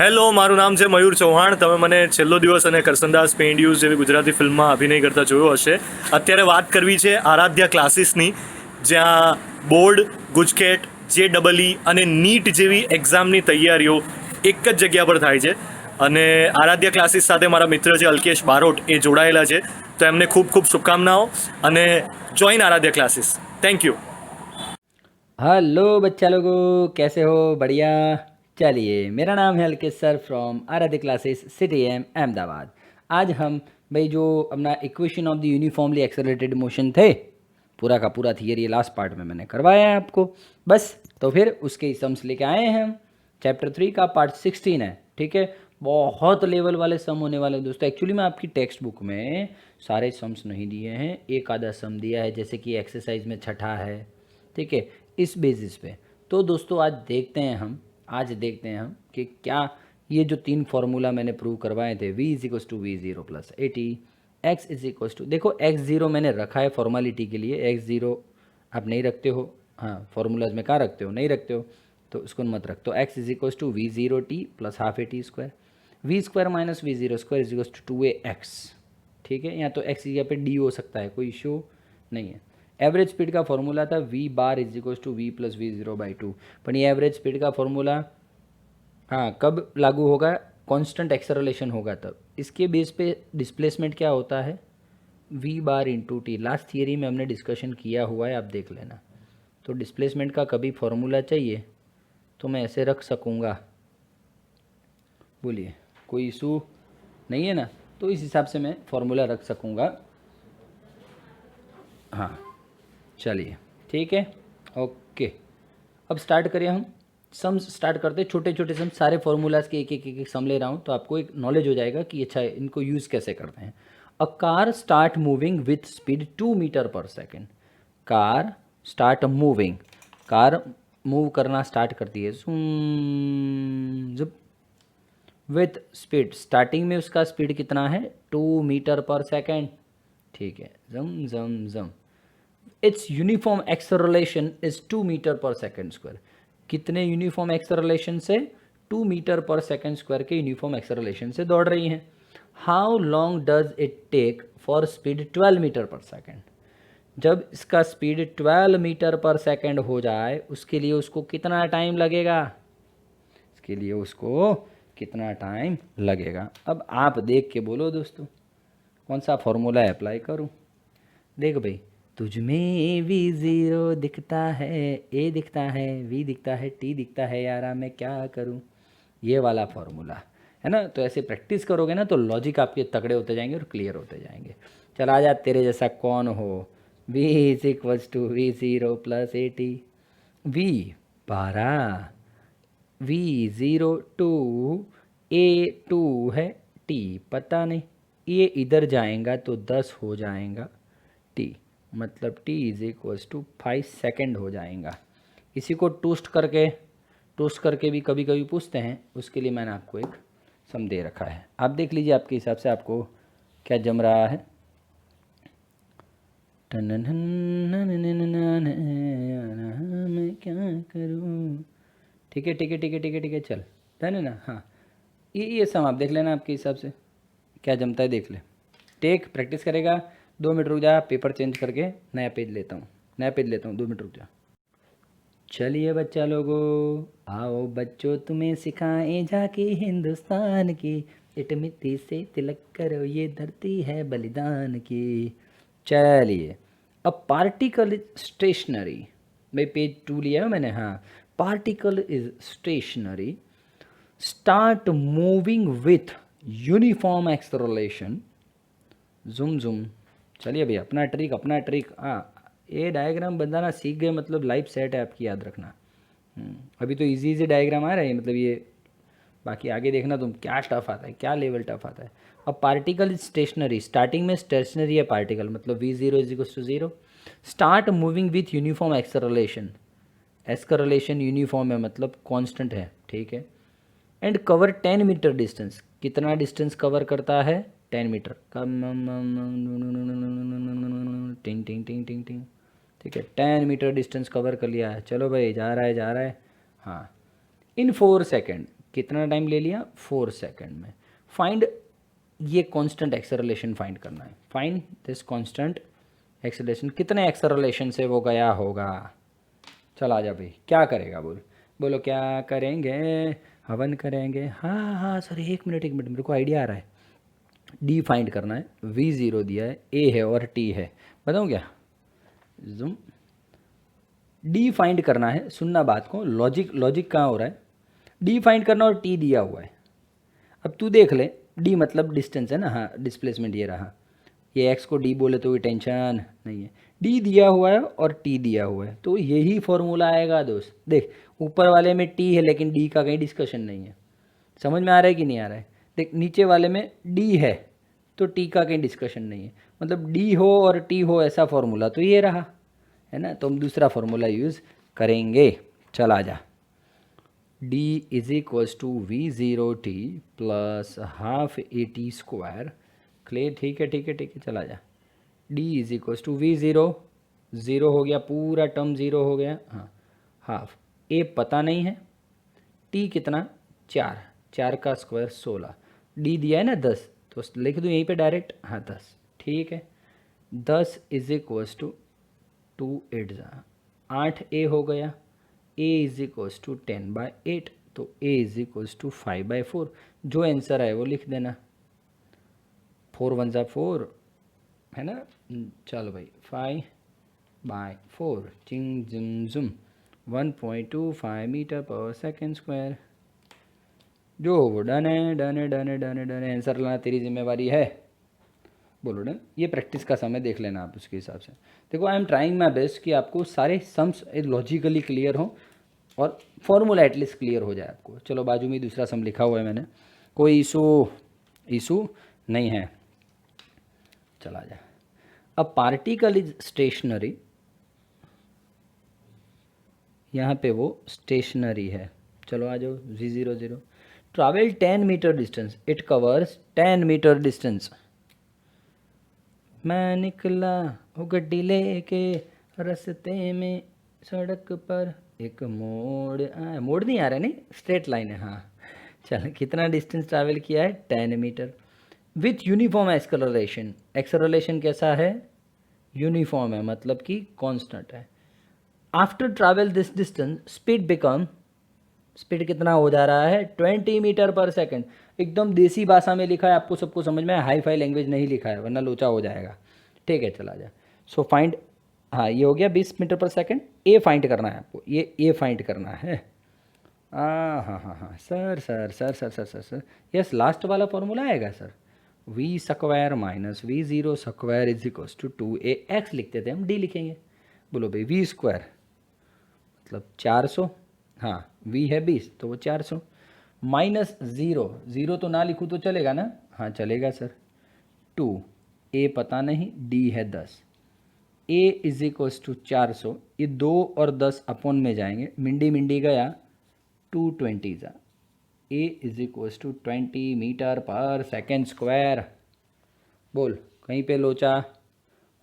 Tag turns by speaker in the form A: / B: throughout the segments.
A: Hello, મારું નામ છે મયુર ચૌહાણ. તમે મને છેલ્લો દિવસ અને કરસનદાસ પેઇન્ડ્યુઝ જેવી ગુજરાતી ફિલ્મમાં અભિનય કરતા જોયો હશે. અત્યારે વાત કરવી છે આરાધ્યા ક્લાસીસની, જ્યાં બોર્ડ, ગુજકેટ, JEE અને નીટ જેવી એક્ઝામની તૈયારીઓ એક જ જગ્યા પર થાય છે. અને આરાધ્યા ક્લાસીસ સાથે મારા મિત્ર છે અલ્કેશ બારોટ, એ જોડાયેલા છે. તો એમને ખૂબ ખૂબ શુભકામનાઓ અને join Aaradhya classes. Thank you.
B: Hello बच्चा लोगों, कैसे हो? बढ़िया। चलिए, मेरा नाम है Alkesh sir from Aaradhya classes CTM Ahmedabad. आज हम भाई जो अपना equation of the uniformly accelerated motion थे, पूरा का पूरा थियरी लास्ट पार्ट में मैंने करवाया है आपको। बस तो फिर उसके सम्स लेके आए हैं हम। चैप्टर 3 का पार्ट 16 है, ठीक है। बहुत लेवल वाले सम होने वाले हैं दोस्तों। एक्चुअली में आपकी टेक्स्ट बुक में सारे सम्स नहीं दिए हैं, एक आधा सम दिया है, जैसे कि एक्सरसाइज में छठा है, ठीक है, इस बेसिस पे। तो दोस्तों आज देखते हैं हम कि क्या ये जो 3 फार्मूला मैंने प्रूव करवाए थे, v = v0 + 80, x = देखो x0 मैंने रखा है फॉर्मेलिटी के लिए। x0 आप नहीं रखते हो, हाँ फार्मूलाज में कहाँ रखते हो, नहीं रखते हो तो उसको मत रख। तो x = v0t + ½ at², v² - v02 = 2ax, ठीक है। यहाँ तो x यहाँ पे d हो सकता है, कोई इशू नहीं है। एवरेज स्पीड का फॉर्मूला था v बार = v + v0/2, पर ये एवरेज स्पीड का फॉर्मूला हाँ कब लागू होगा, कांस्टेंट एक्सेलरेशन होगा तब। इसके बेस पे डिस्प्लेसमेंट क्या होता है, v बार × t। लास्ट थियरी में हमने डिस्कशन किया हुआ है, आप देख लेना। तो डिस्प्लेसमेंट का कभी फॉर्मूला चाहिए तो मैं ऐसे रख सकूँगा, बोलिए कोई इशू नहीं है ना। तो इस हिसाब से मैं फॉर्मूला रख सकूँगा, हाँ चलिए ठीक है, ओके। अब स्टार्ट करें हम। सम्स स्टार्ट करते हैं, छोटे छोटे सम, सारे फार्मूलाज के एक सम ले रहा हूँ तो आपको एक नॉलेज हो जाएगा कि अच्छा इनको यूज़ कैसे करते हैं। A car start moving with speed 2 मीटर/सेकेंड। Car start moving, car move करना स्टार्ट करती है जब विथ स्पीड, स्टार्टिंग में उसका स्पीड कितना है 2 मीटर/सेकेंड, ठीक है। जम जम जम इट्स यूनिफॉर्म एक्सेलरेशन इज 2 मीटर/सेकेंड²। कितने यूनिफॉर्म एक्सेलरेशन से, 2 मीटर/सेकेंड² के यूनिफॉर्म एक्सेलरेशन से दौड़ रही हैं। How long does it take for speed 12 metre per second. जब इसका स्पीड 12 मीटर/सेकेंड हो जाए उसके लिए उसको कितना टाइम लगेगा, इसके लिए उसको कितना टाइम लगेगा। अब आप देख के बोलो दोस्तों, कौन सा फॉर्मूला अप्लाई करूं। देख भाई, तुझ में v0 दिखता है, a दिखता है, v दिखता है, t दिखता है, यारा मैं क्या करूं। ये वाला फॉर्मूला है ना। तो ऐसे प्रैक्टिस करोगे ना तो लॉजिक आपके तगड़े होते जाएंगे और क्लियर होते जाएंगे। चल आ जा, तेरे जैसा कौन हो। v = v0 + 80, v 12, v0 2, a 2 है, t पता नहीं, ये इधर जाएगा तो 10 हो जाएगा t, मतलब t = 5 सेकेंड हो जाएगा। इसी को टोस्ट करके भी कभी कभी पूछते हैं, उसके लिए मैंने आपको एक सम दे रखा है। आप देख लीजिए आपके हिसाब से आपको क्या जम रहा है। मैं क्या करूं, ठीक है ठीक है ठीक है ठीक है ठीक है, चल है ना। हाँ ये सम आप देख लेना आपके हिसाब से क्या जमता है, देख ले। टेक प्रैक्टिस करेगा, 2 मिनट रुक जा, पेपर चेंज करके नया पेज लेता हूँ, 2 मिनट रुक जा। चलिए बच्चा लोगों, आओ बच्चों तुम्हें सिखाएं झांकी हिंदुस्तान की, इट मिट्टी से तिलक करो ये धरती है बलिदान की। चलिए, अ पार्टिकल इज स्टेशनरी, भाई पेज 2 लिया है मैंने, हाँ। Particle is stationary, start moving with uniform acceleration, zoom zoom. चलिए भैया, अपना ट्रिक, हाँ ये डायग्राम बनाना सीख गए मतलब लाइफ सेट है आपकी, याद रखना। अभी तो इजी डायग्राम आ रहा है, मतलब ये, बाकी आगे देखना तुम क्या टफ आता है, क्या लेवल टफ आता है। अब पार्टिकल इज स्टेशनरी, स्टार्टिंग में स्टेशनरी है पार्टिकल, मतलब v0 = 0। Start moving with uniform acceleration uniform है मतलब कांस्टेंट है, ठीक है। एंड कवर 10 मीटर डिस्टेंस, कितना डिस्टेंस कवर करता है 10 मीटर। टिंग टिंग टिंग टिंग टिंग, ठीक है, 10 मीटर डिस्टेंस कवर कर लिया है। चलो भाई, जा रहा है, हाँ। इन 4 सेकेंड, कितना टाइम ले लिया, 4 सेकंड में। फाइंड ये कांस्टेंट एक्सेलरेशन फाइंड करना है। फाइंड दिस कांस्टेंट एक्सेलरेशन, कितने एक्सेलरेशन से वो गया होगा। चल आ जा भाई, क्या करेगा बोल, बोलो क्या करेंगे, हवन करेंगे। हाँ हाँ सर, एक मिनट मेरे को आइडिया आ रहा है। डी फाइंड करना है, V0 दिया है, ए है और टी है, बताऊँ क्या, जूम। डी फाइंड करना है, सुनना बात को, लॉजिक कहाँ हो रहा है। डी फाइंड करना और टी दिया हुआ है। अब तू देख ले, डी मतलब डिस्टेंस है ना, हाँ डिस्प्लेसमेंट ये रहा। ये एक्स को डी बोले तो कोई टेंशन नहीं है। डी दिया हुआ है और टी दिया हुआ है, तो यही फॉर्मूला आएगा दोस्त। देख ऊपर वाले में टी है लेकिन डी का कहीं डिस्कशन नहीं है। समझ में आ रहा है कि नहीं आ रहा है। देख नीचे वाले में डी है तो टी का कहीं डिस्कशन नहीं है, मतलब डी हो और टी हो ऐसा फॉर्मूला तो ये रहा है ना। तो हम दूसरा फॉर्मूला यूज़ करेंगे। चल आ जा, D is equals to V0t plus half AT²। Clear, ठीक है ठीक है ठीक है। चला जा, D is equals to V0, zero हो गया, पूरा टर्म ज़ीरो हो गया, हाँ हाफ। ए पता नहीं है, टी कितना 4, 4 का स्क्वायर 16, डी दिया है ना 10, तो लिख दूँ यहीं पे डायरेक्ट, हाँ 10, ठीक है। 10 इज इक्वल्स टू 2 8 8 ए हो गया। ए इज इक्वल्स टू 10/8, तो ए इज इक्वल्स टू 5/4। जो आंसर है वो लिख देना, 4 1 4 है ना। चलो भाई 5/4 चिंग जिम जुम 1.25 मीटर पर सेकेंड स्क्वायर। जो वो डन है डन है डन है डन है डन है, आंसर लाना तेरी जिम्मेवारी है। बोलो डन। ये प्रैक्टिस का समय देख लेना आप उसके हिसाब से। देखो I am trying my best कि आपको सारे सम्स लॉजिकली क्लियर हो और फॉर्मूला एटलीस्ट क्लियर हो जाए आपको। चलो बाजू में दूसरा सम लिखा हुआ है मैंने, कोई इशू नहीं है। चला जाए। अ पार्टिकल इज स्टेशनरी, यहाँ पे वो स्टेशनरी है। चलो आ जाओ, V00 travel 10 metre distance, it covers 10 metre distance. मैं निकला वो गड्डी लेके, रास्ते में सड़क पर एक मोड़ आया, मोड़ नहीं आ रहा है, नहीं स्ट्रेट लाइन है, हाँ। चल कितना डिस्टेंस ट्रैवल किया है, 10 metre with uniform acceleration. Acceleration कैसा है, यूनिफॉर्म है, मतलब कि कांस्टेंट है। After travel this distance speed become, speed कितना हो जा रहा है, 20 मीटर पर सेकंड। एकदम देसी भाषा में लिखा है, आपको सबको समझ में, हाई फाई लैंग्वेज नहीं लिखा है वरना लोचा हो जाएगा। ठीक है चला जा। सो फाइंड, हाँ ये हो गया 20 मीटर पर सेकंड। ए फाइंड करना है आपको, ये ए फाइंड करना है। हाँ हाँ हाँ sir sir sir sir sir sir sir yes, last वाला फॉर्मूला आएगा sir, V² minus V0² is equals to 2AX लिखते थे हम, डी लिखेंगे। बोलो भाई V² मतलब 400, हाँ V है 20 तो वो 400 माइनस 0 तो ना लिखूँ तो चलेगा ना, हाँ चलेगा सर। 2 ए पता नहीं, डी है 10, ए इज इक्वल्स टू 400, ये 2 और 10 अपॉन में जाएंगे, मिंडी मिंडी गया 220 जा, ए इज इक्वल्स टू 20 मीटर पर सेकेंड स्क्वायर। बोल कहीं पे लोचा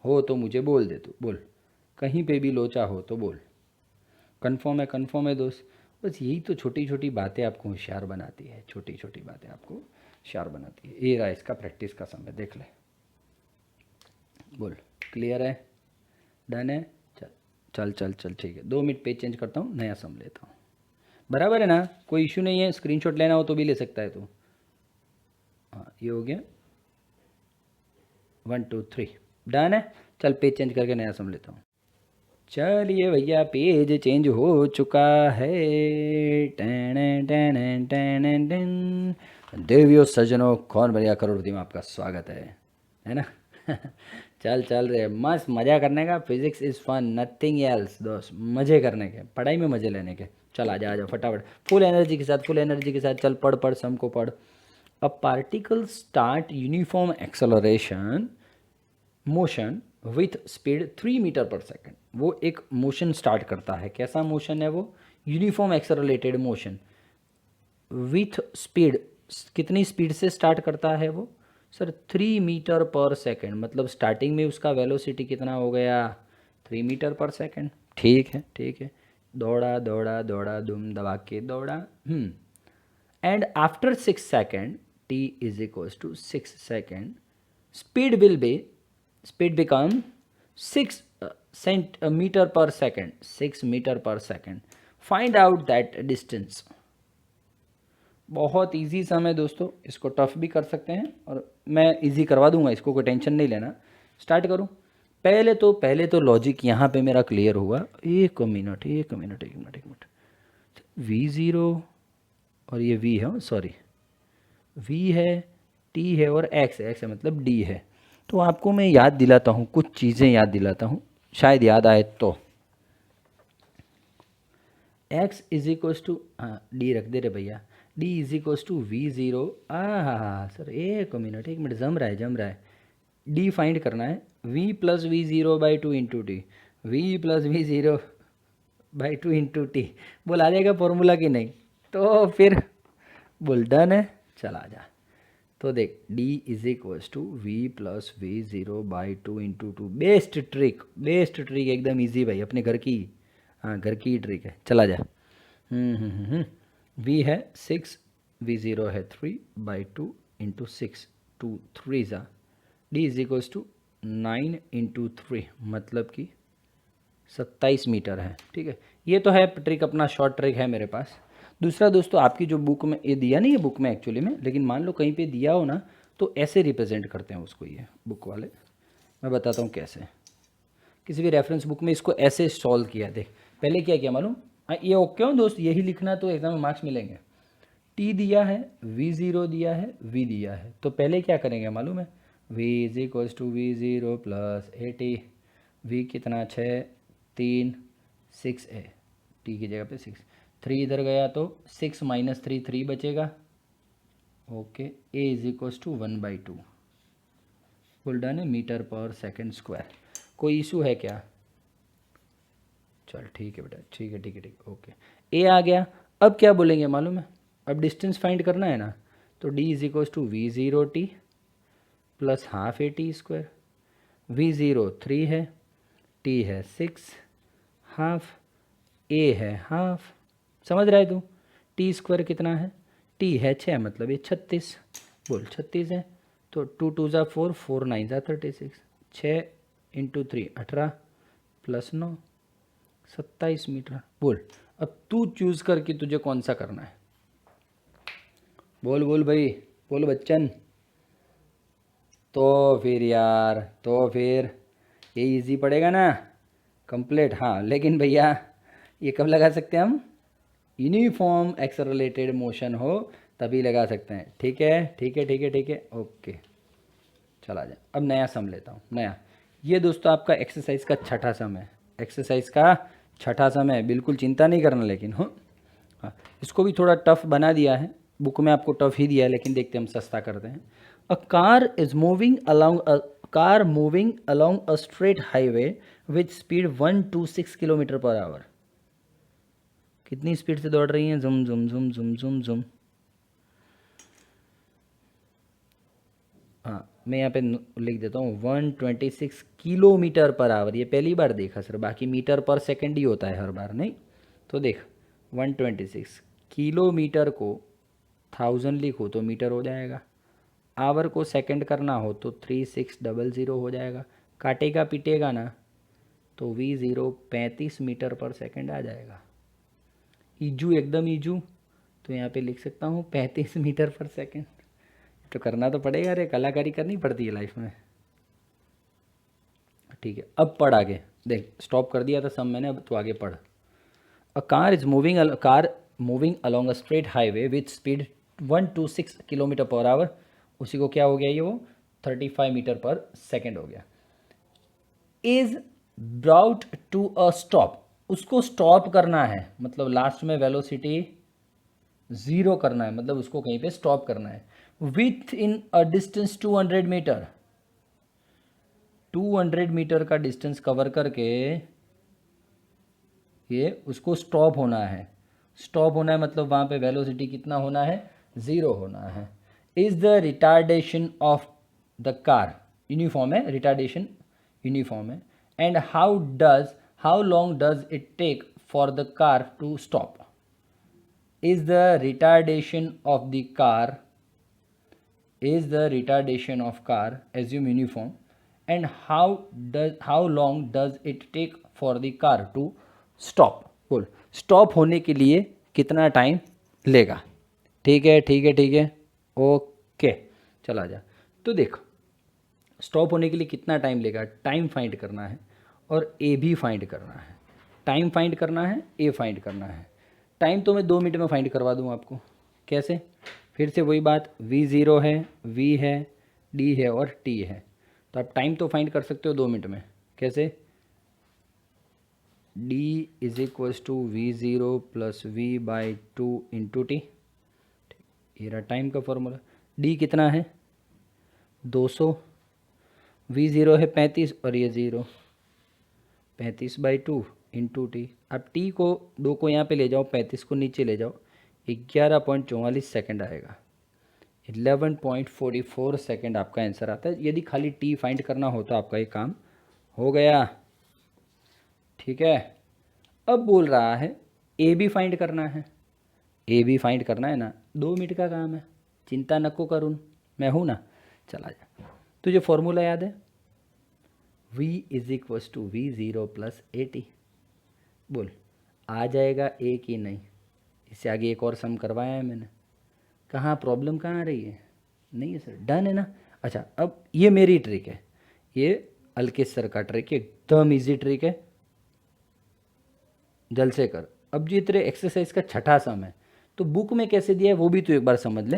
B: हो तो मुझे बोल दे, तू बोल कहीं पे भी लोचा हो तो बोल। कन्फर्म है दोस्त। बस यही तो छोटी छोटी बातें आपको होशियार बनाती है, छोटी छोटी बातें आपको होशियार बनाती है। ये रहा इसका प्रैक्टिस का समय, देख ले। बोल क्लियर है, डन है। चल चल चल चल ठीक है, 2 मिनट पेज चेंज करता हूँ, नया सम लेता हूँ। बराबर है ना, कोई इशू नहीं है, स्क्रीनशॉट लेना हो तो भी ले सकता है तू। हाँ ये हो गया, 1 2 3 डन है। चल पेज चेंज करके नया सम लेता हूँ। चलिए भैया पेज चेंज हो चुका है। टन टन टन टन। देवियों सज्जनों, कौन बढ़िया करोड़पति में आपका स्वागत है ना। चल चल रहे, मस्त मज़ा करने का। Physics is fun, nothing else दोस्त, मज़े करने के, पढ़ाई में मज़े लेने के। चल आ जा फटाफट, फुल एनर्जी के साथ चल पढ़ सम को पढ़। A particle start uniform acceleration motion with speed 3 metre पर सेकेंड। वो एक मोशन स्टार्ट करता है, कैसा मोशन है वो, uniform accelerated motion with speed, कितनी स्पीड से स्टार्ट करता है वो सर, 3 मीटर पर सेकेंड। मतलब स्टार्टिंग में उसका वेलोसिटी कितना हो गया, 3 मीटर पर सेकेंड। ठीक है ठीक है, दौड़ा दौड़ा दौड़ा दुम दबा के दौड़ा। and after 6 second t is equals to 6 second, speed become 6 meter per second, 6 meter per second. Find out that distance. बहुत इजी सम है दोस्तों, इसको टफ भी कर सकते हैं और मैं इजी करवा दूंगा, इसको कोई टेंशन नहीं लेना। स्टार्ट करूं? पहले तो लॉजिक यहाँ पे मेरा क्लियर हुआ। एक मिनट। v0 और ये v है, सॉरी v है, t है और x है मतलब d है। तो आपको मैं याद दिलाता हूँ, कुछ चीज़ें याद दिलाता हूँ, शायद याद आए तो। x इज इक्वल्स टू, हाँ d रख दे रे भैया, d is equals to v0। हाँ सर एक मिनट जम रहा है। d फाइंड करना है, v plus V zero by two into T, V plus V zero by two into T. बोल आ जाएगा फॉर्मूला कि नहीं? तो फिर बोल डन है, चला जा। तो देख d is equals to V plus V zero by two into two. Best trick एकदम इजी भाई, अपने घर की, हाँ घर की ट्रिक है, चला जा। v है 6, v0 है 3 बाई टू इंटू 6, 2 3 ज़ा, d is equals to 9 into 3 मतलब कि 27 मीटर है। ठीक है, ये तो है ट्रिक, अपना शॉर्ट ट्रिक है मेरे पास। दूसरा दोस्तों, आपकी जो बुक में ये दिया नहीं है, बुक में एक्चुअली में, लेकिन मान लो कहीं पे दिया हो ना, तो ऐसे रिप्रेजेंट करते हैं उसको, ये बुक वाले। मैं बताता हूँ कैसे। किसी भी रेफरेंस बुक में इसको ऐसे सॉल्व किया। देख पहले क्या किया मालूम, ये ओके हो दोस्त, यही लिखना तो एग्जाम में मार्क्स मिलेंगे। टी दिया है, v0 दिया है, v दिया है, तो पहले क्या करेंगे मालूम है, v is equals to v0 plus A T. v कितना 6 3 6 है, t की जगह पे 6, 3 इधर गया तो 6 माइनस 3 3 बचेगा। Okay, a is equals to 1/2 फुल डन है, मीटर पर सेकेंड स्क्वायर। कोई इशू है क्या? चल ठीक है बेटा, ठीक है ओके, a आ गया। अब क्या बोलेंगे मालूम है, अब डिस्टेंस फाइंड करना है ना, तो d is equals to v0t plus half A T square. v0 3 है, t है 6, हाफ a है हाफ। समझ रहा है तू? t स्क्वायर कितना है, t है 6 मतलब ये 36, बोल 36 है, तो 2 2 ज़ा 4, 4 9 ज़ा 36, 6 इंटू 3 18 प्लस 9 27 मीटर। बोल अब तू चूज़ कर कि तुझे कौन सा करना है। बोल भाई, बोल बच्चन। तो फिर यार, तो फिर ये इजी पड़ेगा ना, कंप्लीट। हाँ लेकिन भैया ये कब लगा सकते हैं हम, यूनिफॉर्म एक्सेलरेटेड मोशन हो तभी लगा सकते हैं। ठीक है ओके, चला जाए। अब नया सम लेता हूँ, नया। ये दोस्तों आपका एक्सरसाइज का छठा सम है, एक्सरसाइज का छठा सम है, बिल्कुल चिंता नहीं करना। लेकिन हाँ इसको भी थोड़ा टफ बना दिया है, बुक में आपको टफ ही दिया है, लेकिन देखते हैं हम सस्ता करते हैं। A car moving along a straight highway with speed 126 kilometre per hour. कितनी स्पीड से दौड़ रही हैं, जुम जुम जुम जुम जुम जुम। हाँ मैं यहाँ पे लिख देता हूँ 126 किलोमीटर पर आवर। ये पहली बार देखा सर, बाकी मीटर पर सेकंड ही होता है हर बार, नहीं? तो देख 126 किलोमीटर को 1000 लिखो तो मीटर हो जाएगा, आवर को सेकंड करना हो तो 3600 हो जाएगा, काटेगा पीटेगा ना तो v0 35 मीटर पर सेकंड आ जाएगा। ईजू एकदम ईजू, तो यहाँ पे लिख सकता हूँ 35 मीटर पर सेकंड। तो करना तो पड़ेगा, अरे कलाकारी करनी पड़ती है लाइफ में। ठीक है, अब पढ़ आगे। देख स्टॉप कर दिया था सब मैंने, अब तो आगे पढ़। A car moving along a straight highway with speed 126 kilometre per hour. उसी को क्या हो गया, ये वो 35 मीटर पर सेकेंड हो गया। Is brought to a stop, उसको स्टॉप करना है, मतलब लास्ट में वेलोसिटी 0 करना है, मतलब उसको कहीं पे स्टॉप करना है। Within a distance 200 metre, 200 metre का डिस्टेंस कवर करके ये उसको स्टॉप होना है। स्टॉप होना है मतलब वहाँ पे वेलोसिटी कितना होना है, 0 होना है। Is the retardation of the car, uniform है, रिटार्डेशन यूनिफॉर्म है। And how long does it take for the car to stop. is the retardation of the car assume uniform, and how long does it take for the car to stop? बोल stop होने के लिए कितना time लेगा? ठीक है ठीक है ठीक है, ओके चला जा। तो देख, स्टॉप होने के लिए कितना टाइम लेगा, टाइम फाइंड करना है और ए भी फाइंड करना है। टाइम फाइंड करना है, ए फाइंड करना है। टाइम तो मैं 2 मिनट में फाइंड करवा दूँ आपको। कैसे? फिर से वही बात, v0 है, v है, d है और t है, तो आप टाइम तो फाइंड कर सकते हो 2 मिनट में। कैसे? d is equals to v0 plus v/2 into टी। ये रहा टाइम का फॉर्मूला। d कितना है? 200, v0 है 35 और ये 0, 35/2 इंटू टी। अब टी को 2 को यहाँ पे ले जाओ, 35 को नीचे ले जाओ, 11.44 सेकेंड आएगा। 11.44 सेकेंड आपका आंसर आता है। यदि खाली टी फाइंड करना हो तो आपका ये काम हो गया। ठीक है, अब बोल रहा है ए भी फाइंड करना है। ए भी फाइंड करना है ना, 2 मिनट का काम है, चिंता नको करूँ, मैं हूँ ना। चला जा, तुझे फॉर्मूला याद है? v is equals to v0 plus AT। बोल आ जाएगा ए कि नहीं? इससे आगे एक और सम करवाया है मैंने। कहाँ प्रॉब्लम कहाँ आ रही है? नहीं है सर, डन है ना। अच्छा, अब ये मेरी ट्रिक है, ये अलकेश सर का ट्रिक है, एकदम इजी ट्रिक है, जल से कर। अब ये तेरे एक्सरसाइज का छठा सम है, तो बुक में कैसे दिया है वो भी तू एक बार समझ ले,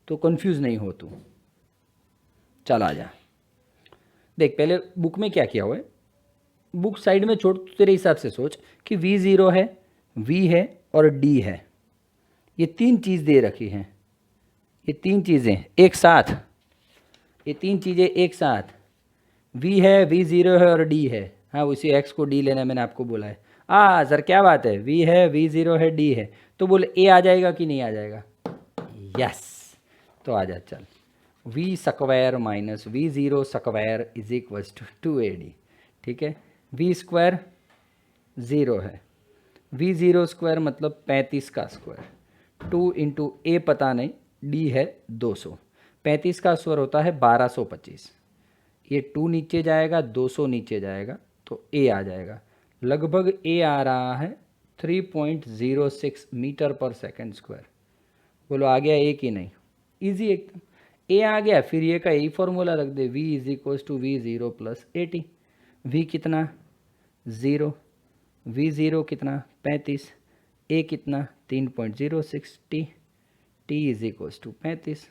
B: तो कंफ्यूज नहीं हो तू। चल आ जा, देख पहले बुक में क्या किया हुआ है, बुक साइड में छोड़, तेरे हिसाब से सोच कि v0 है, v है और d है। ये 3 चीज़ दे रखी हैं, ये 3 चीज़ें एक साथ, ये 3 चीज़ें एक साथ, v है, v0 है और d है। हाँ, उसी x को d लेना मैंने आपको बोला है। सर क्या बात है, v है, v0 है, d है, तो बोले a आ जाएगा कि नहीं आ जाएगा? यस, तो आ जा चल। v square minus v0 square is equals to 2AD। ठीक है, v स्क्वायर 0 है, v0 स्क्वायर मतलब 35 का स्क्वायर, 2 इंटू ए पता नहीं, d है 200, 35 का स्क्वायर होता है 1225। ये 2 नीचे जाएगा, 200 नीचे जाएगा, तो a आ जाएगा। लगभग a आ रहा है 3.06 मीटर पर सेकेंड स्क्वायर। बोलो आ गया a कि नहीं? ईजी एकदम, a आ गया, फिर ये का यही फॉर्मूला रख दे, v is equals to v0 plus AT। v कितना? 0, v0 कितना? 35, a कितना? 3.06 t, t is equals to 35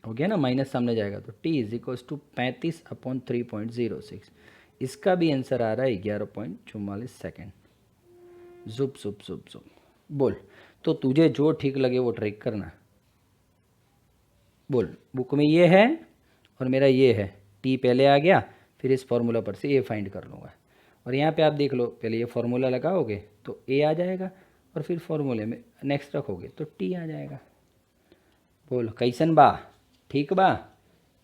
B: हो गया ना, माइनस सामने जाएगा तो t is equals to 35 upon 3.06। इसका भी आंसर आ रहा है 11.44 सेकेंड। जुप जुप जुप जुप। बोल, तो तुझे जो ठीक लगे वो ट्रिक करना। बोल, बुक में ये है और मेरा ये है, टी पहले आ गया, फिर इस फॉर्मूला पर से ए फाइंड कर लूँगा। और यहाँ पे आप देख लो, पहले ये फॉर्मूला लगाओगे तो ए आ जाएगा, और फिर फॉर्मूले में नेक्स्ट रखोगे तो टी आ जाएगा। बोल कैसन बा? ठीक बा?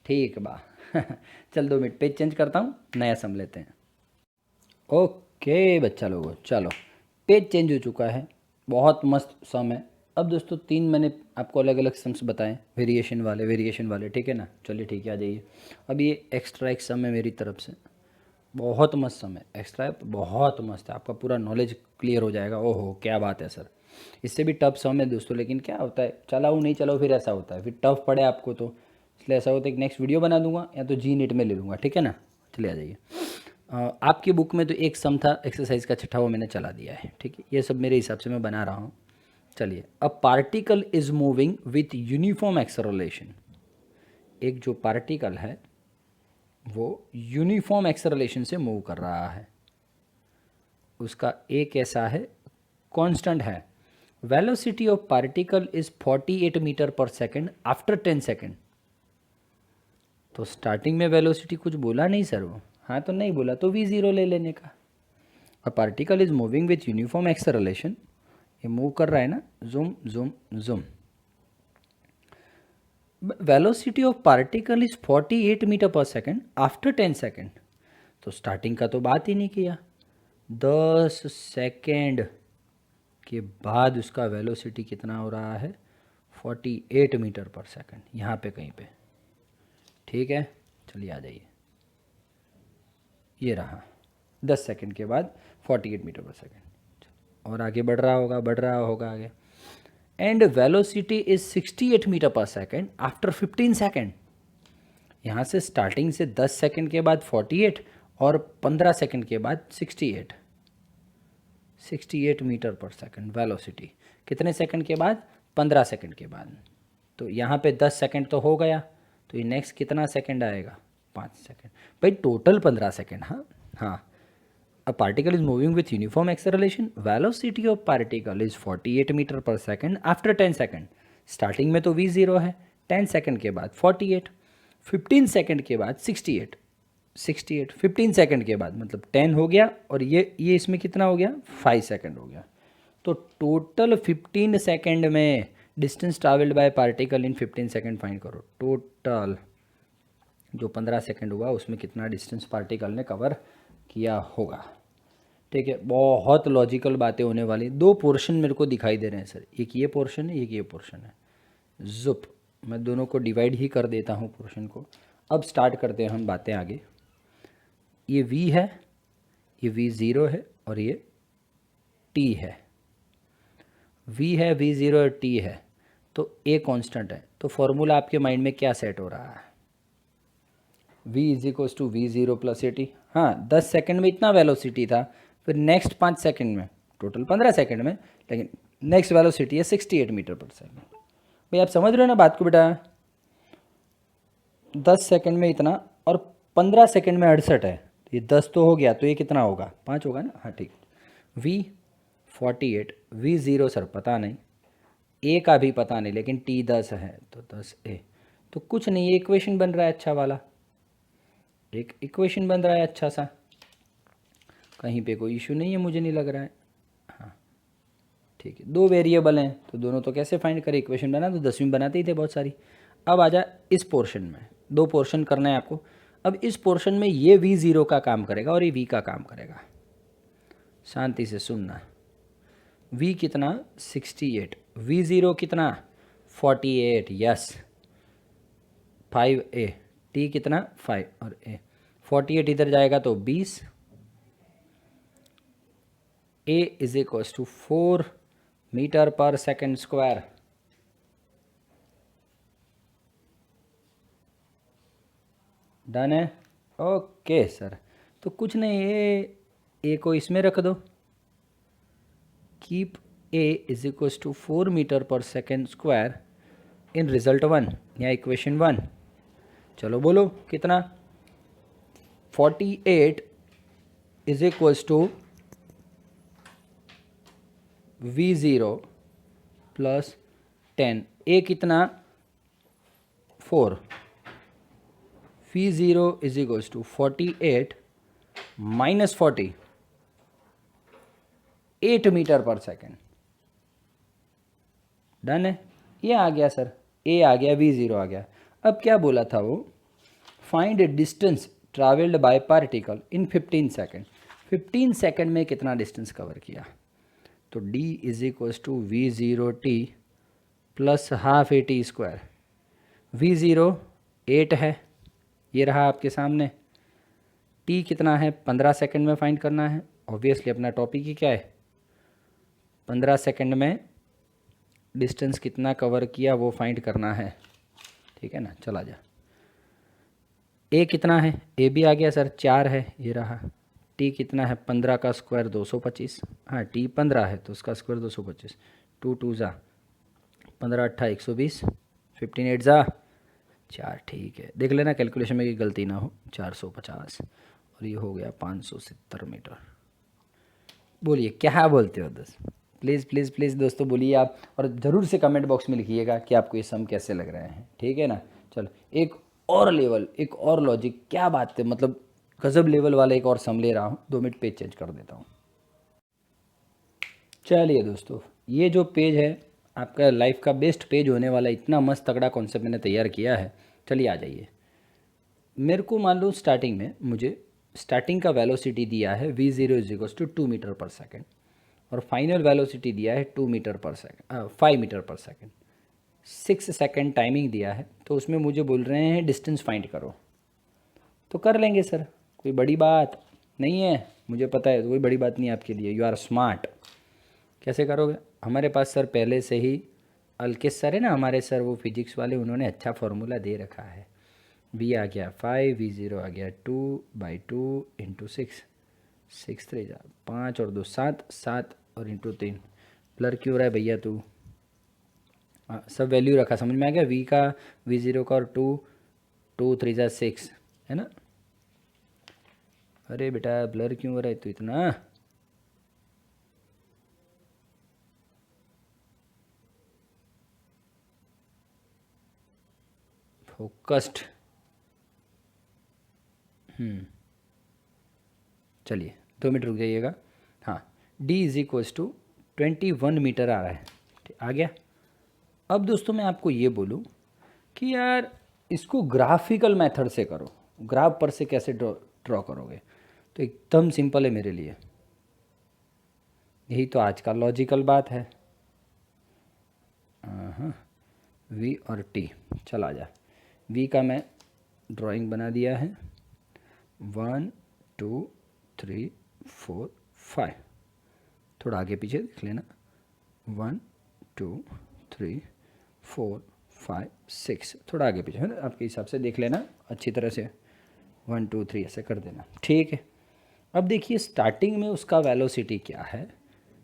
B: ठीक बा। चल 2 मिनट, पेज चेंज करता हूँ, नया सम लेते हैं। ओके बच्चा लोगों, चलो पेज चेंज हो चुका है, बहुत मस्त सम है। अब दोस्तों 3 मैंने आपको अलग अलग सम्स बताएं, वेरिएशन वाले, ठीक है ना। चलिए ठीक है, आ जाइए। अब ये एक्स्ट्रा एक सम है मेरी तरफ से, बहुत मस्त सम है, एक्स्ट्रा बहुत मस्त है, आपका पूरा नॉलेज क्लियर हो जाएगा। ओहो क्या बात है सर, इससे भी टफ सम है दोस्तों, लेकिन क्या होता है, चलाओ नहीं चलाओ फिर ऐसा होता है, फिर टफ पड़े आपको तो इसलिए ऐसा होता है कि नेक्स्ट वीडियो बना दूंगा या तो जी नेट में ले लूँगा, ठीक है ना। चलिए आ जाइए। आपकी बुक में तो एक सम था एक्सरसाइज का छठा, वो मैंने चला दिया है, ठीक है। ये सब मेरे हिसाब से मैं बना रहा हूँ। चलिए, अ particle is moving with uniform acceleration. एक जो पार्टिकल है वो यूनिफॉर्म एक्सेलरेशन से मूव कर रहा है, उसका ए कैसा है? कांस्टेंट है। Velocity of particle is 48 meter पर सेकेंड आफ्टर 10 सेकेंड। तो स्टार्टिंग में वेलोसिटी कुछ बोला नहीं सर वो? हाँ तो नहीं बोला तो v0 ले लेने का। A particle is moving with uniform acceleration, ये मूव कर रहा है ना, zoom zoom zoom. Velocity of particle is 48 meter पर सेकेंड आफ्टर 10 सेकेंड। तो स्टार्टिंग का तो बात ही नहीं किया, 10 सेकेंड के बाद उसका वेलोसिटी कितना हो रहा है, 48 मीटर पर सेकंड, यहाँ पे कहीं पे। ठीक है, चलिए आ जाइए, ये रहा 10 सेकंड के बाद 48 मीटर पर सेकंड, और आगे बढ़ रहा होगा आगे। And velocity is 68 metre per second after 15 second. यहाँ से स्टार्टिंग से 10 सेकंड के बाद 48 और 15 सेकंड के बाद 68 मीटर पर सेकंड वेलोसिटी। कितने सेकंड के बाद, 15 सेकंड के बाद। तो यहाँ पे 10 सेकंड तो हो गया, तो ये नेक्स्ट कितना सेकंड आएगा, 5 सेकंड। भाई टोटल 15 सेकंड। हाँ, a particle is moving with uniform acceleration, velocity of particle is 48 meter per second after 10 second. Starting में तो v0 है, 10 सेकंड के बाद 48, 15 सेकंड के बाद 68, 15 सेकंड के बाद मतलब 10 हो गया, और ये इसमें कितना हो गया, 5 सेकंड हो गया। तो टोटल 15 सेकंड में distance travelled by particle in 15 second find करो। टोटल जो 15 सेकंड हुआ उसमें कितना डिस्टेंस पार्टिकल ने कवर किया होगा। ठीक है, बहुत लॉजिकल बातें होने वाली। 2 पोर्शन मेरे को दिखाई दे रहे हैं सर, एक ये पोर्शन है, एक ये पोर्शन है। जुप, मैं दोनों को डिवाइड ही कर देता हूँ पोर्शन को। अब स्टार्ट करते हैं हम बातें आगे। ये v है, ये v0 है, और ये t है। v है, v0 और t है, तो a कांस्टेंट है। तो फॉर्मूला आपके माइंड में क्या सेट हो रहा है, v is equals to v0 plus A t. हाँ, 10 सेकंड में इतना वेलोसिटी था, फिर नेक्स्ट 5 सेकंड में, टोटल 15 सेकंड में, लेकिन नेक्स्ट वेलोसिटी है 68 मीटर पर सेकंड। भाई आप समझ रहे हो ना बात को बेटा, 10 सेकंड में इतना और 15 सेकंड में 68 है, ये 10 तो हो गया, तो ये कितना होगा, 5 होगा ना। हाँ ठीक, v 48, v0 सर पता नहीं, a का भी पता नहीं, लेकिन t 10 है तो 10a, तो कुछ नहीं, ये इक्वेशन बन रहा है अच्छा वाला, एक इक्वेशन बन रहा है अच्छा सा, कहीं पे कोई इशू नहीं है, मुझे नहीं लग रहा है। हाँ ठीक है, 2 वेरिएबल हैं तो दोनों तो कैसे फाइंड करें, इक्वेशन बना तो 10वीं बनाते ही थे बहुत सारी। अब आ जा इस पोर्शन में, 2 पोर्शन करना है आपको। अब इस पोर्शन में ये v0 का काम करेगा और ये v का काम करेगा। शांति से सुनना, v कितना 68, v0 कितना 48, यस 5a, t कितना 5 और a 48 इधर जाएगा तो 20, a is equals to 4 meter per second square. Done है, ओके सर। तो कुछ नहीं, ए को इसमें रख दो, keep a is equals to 4 meter per second square in result 1 या इक्वेशन 1। चलो बोलो कितना, 48 is equals to v0 plus 10, a कितना 4, v0 is equals to 48 minus 40, 8 meter पर सेकेंड। डन है, ये आ गया सर, a आ गया, v0 आ गया। अब क्या बोला था वो, find distance travelled by particle in 15 second. 15 second में कितना डिस्टेंस कवर किया, तो d is equals to v0t plus half A T square. v0 8 है, ये रहा आपके सामने, t कितना है 15 सेकंड में फाइंड करना है। ऑब्वियसली अपना टॉपिक ही क्या है, 15 सेकंड में डिस्टेंस कितना कवर किया वो फाइंड करना है, ठीक है ना। चला जा, a कितना है, a भी आ गया सर 4 है, ये रहा। t कितना है 15 का स्क्वायर 225, हाँ t 15 है तो उसका स्क्वायर 225, 2 2 जा 15 8 120, 15 8 जा 4, ठीक है। देख लेना कैलकुलेशन में कि गलती ना हो, 450 और ये हो गया 570 मीटर। बोलिए क्या बोलते हो दोस्त, प्लीज़ प्लीज़ प्लीज़ दोस्तों बोलिए आप, और ज़रूर से कमेंट बॉक्स में लिखिएगा कि आपको ये सम कैसे लग रहे हैं, ठीक है ना। चलो एक और लेवल, एक और लॉजिक, क्या बात है, मतलब गजब लेवल वाला एक और सम ले रहा हूँ। 2 मिनट पेज चेंज कर देता हूँ। चलिए दोस्तों, ये जो पेज है आपका लाइफ का बेस्ट पेज होने वाला, इतना मस्त तगड़ा कॉन्सेप्ट मैंने तैयार किया है। चलिए आ जाइए, मेरे को मान लो स्टार्टिंग में मुझे स्टार्टिंग का वेलोसिटी दिया है v0 is equals to 2 meter पर सेकेंड, और फाइनल वेलोसिटी दिया है 2 meter per second 5 meter per second, 6 second timing दिया है। तो उसमें मुझे बोल रहे हैं डिस्टेंस फाइंड करो, तो कर लेंगे सर, कोई बड़ी बात नहीं है, मुझे पता है कोई बड़ी बात नहीं है आपके लिए, यू आर स्मार्ट। कैसे करोगे? हमारे पास सर पहले से ही अलकेश सर है ना हमारे सर, वो फिजिक्स वाले, उन्होंने अच्छा फार्मूला दे रखा है। v आ गया 5, v0 आ गया 2/2 इंटू 6, 6 3 जा 5 और 2 7, 7 और इंटू 3। ब्लर क्यों रहा है भैया तू? सब वैल्यू रखा, समझ में आ गया? v का, v0 का, और 2 3 जा 6 है ना। अरे बेटा ब्लर क्यों हो रहा है तू इतना? फोकस्ड। चलिए 2 मिनट रुक जाइएगा। हाँ, d = 21 मीटर आ रहा है, आ गया। अब दोस्तों मैं आपको ये बोलूँ कि यार इसको ग्राफिकल मेथड से करो, ग्राफ पर से कैसे ड्रॉ करोगे? तो एकदम सिंपल है मेरे लिए, यही तो आज का लॉजिकल बात है। v और t, चला जा। v का मैं ड्राइंग बना दिया है, 1 2 3 4 5, थोड़ा आगे पीछे देख लेना, 1 2 3 4 5 6, थोड़ा आगे पीछे है ना, आपके हिसाब से देख लेना अच्छी तरह से, 1 2 3 ऐसे कर देना, ठीक है। अब देखिए स्टार्टिंग में उसका वेलोसिटी क्या है,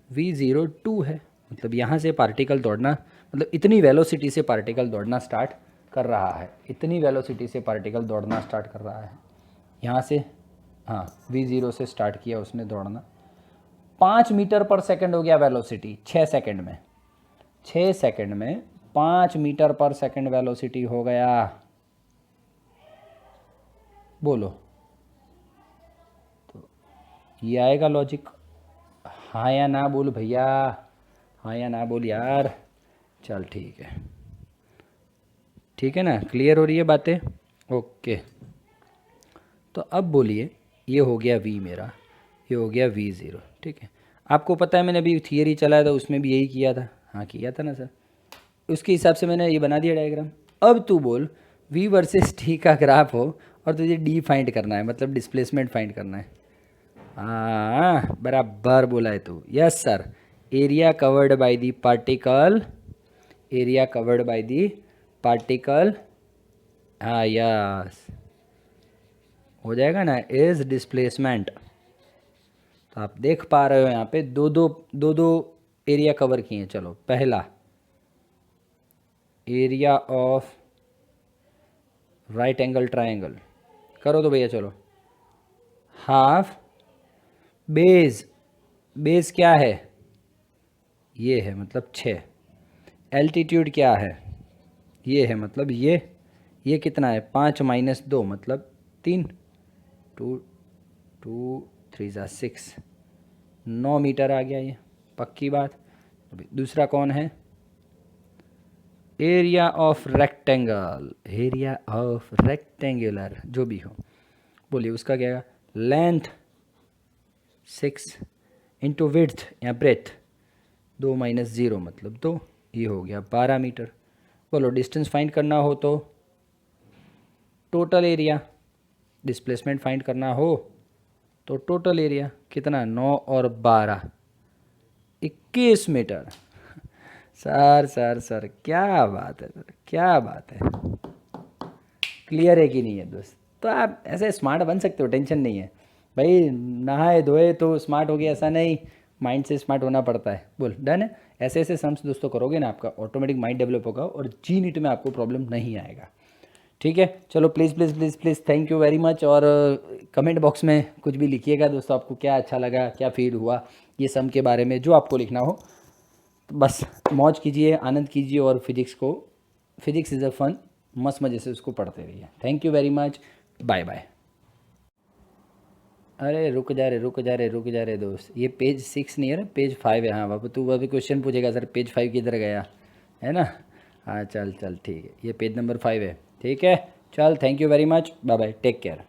B: v0 2 है, मतलब यहाँ से पार्टिकल दौड़ना, मतलब इतनी वेलोसिटी से पार्टिकल दौड़ना स्टार्ट कर रहा है, इतनी वेलोसिटी से पार्टिकल दौड़ना स्टार्ट कर रहा है यहाँ से। हाँ, v0 से स्टार्ट किया उसने दौड़ना, 5 मीटर पर सेकंड हो गया वेलोसिटी 6 सेकंड में, 6 सेकंड में 5 मीटर पर सेकंड वेलोसिटी हो गया। बोलो, तो ये आएगा लॉजिक? हाँ या ना बोल भैया, हाँ या ना बोल यार। चल ठीक है, ठीक है ना, क्लियर हो रही है बातें? ओके, तो अब बोलिए, ये हो गया v मेरा, ये हो गया v0, ठीक है। आपको पता है मैंने अभी थियरी चलाया था, उसमें भी यही किया था, हाँ किया था ना सर, उसके हिसाब से मैंने ये बना दिया डायग्राम। अब तू बोल v वर्सेस t का ग्राफ हो और तुझे d फाइंड करना है, मतलब डिस्प्लेसमेंट फाइंड करना है। हाँ बराबर बोला है तू, yes sir. Area covered by the particle, area covered by the particle, हाँ यस, हो जाएगा ना, इज डिस्प्लेसमेंट। तो आप देख पा रहे हो यहाँ पे दो एरिया कवर किए हैं। चलो पहला area of right angle triangle करो तो भैया, चलो हाफ बेस, बेस क्या है, ये है मतलब 6, एल्टीट्यूड क्या है, ये है मतलब ये कितना है, 5 - 2 मतलब 3, 2 2 3 जा 6, 9 मीटर आ गया ये, पक्की बात। अभी दूसरा कौन है, area of rectangle, area of rectangular जो भी हो, बोलिए उसका क्या है, लेंथ 6 इंटू विड्थ या ब्रेथ 2 - 0 मतलब 2, ये हो गया 12 मीटर। बोलो डिस्टेंस फाइंड करना हो तो टोटल एरिया, डिस्प्लेसमेंट फाइंड करना हो तो टोटल एरिया कितना, 9 और 12 21 मीटर। सर सर सर क्या बात है सर, क्या बात है, क्लियर है कि नहीं है दोस्त? तो आप ऐसे स्मार्ट बन सकते हो, टेंशन नहीं है भाई, नहाए धोए तो स्मार्ट हो गया ऐसा नहीं, माइंड से स्मार्ट होना पड़ता है। बोल डन है? ऐसे ऐसे सम्स दोस्तों करोगे ना, आपका ऑटोमेटिक माइंड डेवलप होगा और जी नीट में आपको प्रॉब्लम नहीं आएगा, ठीक है। चलो please please please please, thank you very much. और कमेंट बॉक्स में कुछ भी लिखिएगा दोस्तों, आपको क्या अच्छा लगा, क्या फील हुआ ये सम के बारे में, जो आपको लिखना हो। तो बस मौज कीजिए, आनंद कीजिए और फिजिक्स इज़ अ फन, मस्त मज़े से उसको पढ़ते रहिए। Thank you very much, bye bye. अरे रुक जा रे दोस्त, ये पेज 6 नहीं है ना, पेज 5 है। हाँ बाबू, तू अभी क्वेश्चन पूछेगा सर पेज 5 किधर गया, है ना? हाँ चल चल ठीक है, ये पेज नंबर 5 है, ठीक है। चल thank you very much, bye bye, take care.